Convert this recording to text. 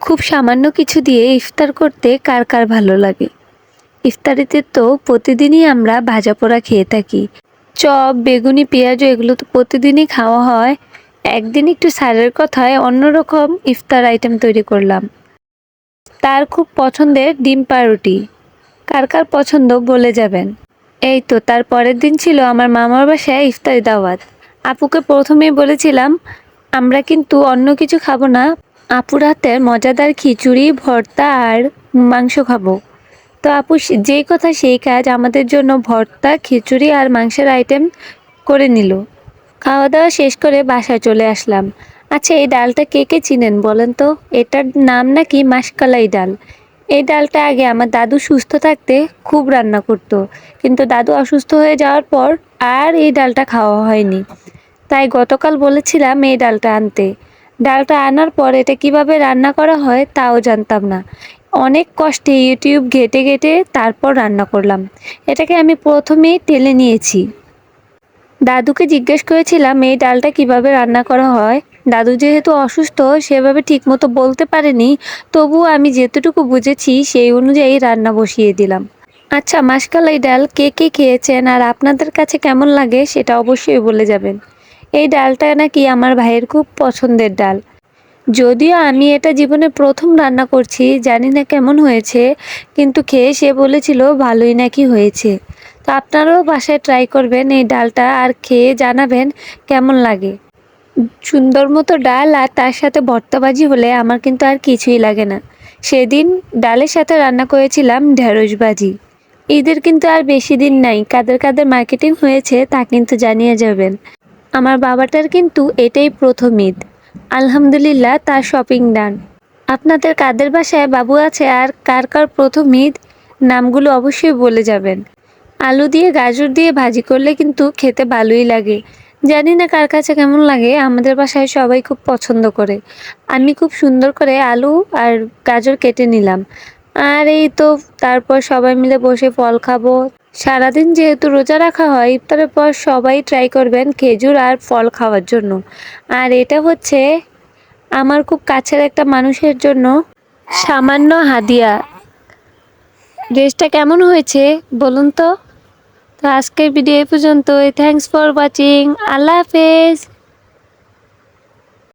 খুব সামান্য কিছু দিয়ে ইফতার করতে কার কার ভালো লাগে। ইফতারিতে তো প্রতিদিনই আমরা ভাজা পোড়া খেয়ে থাকি। চপ, বেগুনি, পেঁয়াজু এগুলো তো প্রতিদিনই খাওয়া হয়। একদিন একটু স্যারের কথায় অন্যরকম ইফতার আইটেম তৈরি করলাম। তার খুব পছন্দের ডিম পাউরুটি। কার কার পছন্দ বলে যাবেন। এই তো তার পরের দিন ছিল আমার মামার বাসায় ইফতারি দাওয়াত। আপুকে প্রথমেই বলেছিলাম আমরা কিন্তু অন্য কিছু খাবো না, আপুর হাতের মজাদার খিচুড়ি, ভর্তা আর মাংস খাবো। তো আপু যেই কথা সেই কাজ, আমাদের জন্য ভর্তা, খিচুড়ি আর মাংসের আইটেম করে নিল। খাওয়া দাওয়া শেষ করে বাসায় চলে আসলাম। আচ্ছা, এই ডালটা কে কে চিনেন বলেন তো? এটার নাম নাকি মাসকালাই ডাল। এই ডালটা আগে আমার দাদু সুস্থ থাকতে খুব রান্না করত, কিন্তু দাদু অসুস্থ হয়ে যাওয়ার পর আর এই ডালটা খাওয়া হয়নি। তাই গতকাল বলেছিলাম এই ডালটা আনতে। ডালটা আনার পর এটা কিভাবে রান্না করা হয় তাও জানতাম না। অনেক কষ্টে ইউটিউব ঘেটে ঘেটে তারপর রান্না করলাম। এটাকে আমি প্রথমেই টেলে নিয়েছি। দাদুকে জিজ্ঞেস করেছিলাম এই ডালটা কিভাবে রান্না করা হয়। দাদু যেহেতু অসুস্থ সেভাবে ঠিকমতো বলতে পারেনি, তবুও আমি যেতটুকু বুঝেছি সেই অনুযায়ী রান্না বসিয়ে দিলাম। আচ্ছা, মাসকালাই ডাল কে কে খেয়েছেন আর আপনাদের কাছে কেমন লাগে সেটা অবশ্যই বলে যাবেন। এই ডালটা নাকি আমার ভাইয়ের খুব পছন্দের ডাল। যদিও আমি এটা জীবনে প্রথম রান্না করছি, জানি না কেমন হয়েছে, কিন্তু খেয়ে সে বলেছিল ভালোই নাকি হয়েছে। তো আপনারাও বাসায় ট্রাই করবেন এই ডালটা আর খেয়ে জানাবেন কেমন লাগে। সুন্দর মতো ডাল আর তার সাথে ভর্তা ভাজি হলে আমার কিন্তু আর কিছুই লাগে না। সেদিন ডালের সাথে রান্না করেছিলাম ঢেঁড়স ভাজি। ঈদের কিন্তু আর বেশি দিন নাই, কাদের কাদের মার্কেটিং হয়েছে তা কিন্তু জানিয়ে যাবেন। আমার বাবাটার কিন্তু এটাই প্রথম ঈদ। আলহামদুলিল্লাহ তার শপিং ডান। আপনাদের কাদের বাসায় বাবু আছে আর কার কার প্রথম ঈদ, নামগুলো অবশ্যই বলে যাবেন। আলু দিয়ে গাজর দিয়ে ভাজি করলে কিন্তু খেতে ভালোই লাগে। জানি না কার কাছে কেমন লাগে, আমাদের বাসায় সবাই খুব পছন্দ করে। আমি খুব সুন্দর করে আলু আর গাজর কেটে নিলাম। আর এই তো তারপর সবাই মিলে বসে ফল খাবো। সারাদিন যেহেতু রোজা রাখা হয়, ইফতারের পর সবাই ট্রাই করবেন খেজুর আর ফল খাওয়ার জন্য। আর এটা হচ্ছে আমার খুব কাছের একটা মানুষের জন্য সামান্য হাদিয়া। ড্রেসটা কেমন হয়েছে বলুন তো? তো আজকের ভিডিও এই পর্যন্তই। Thanks for watching. আল্লাহ হাফেজ।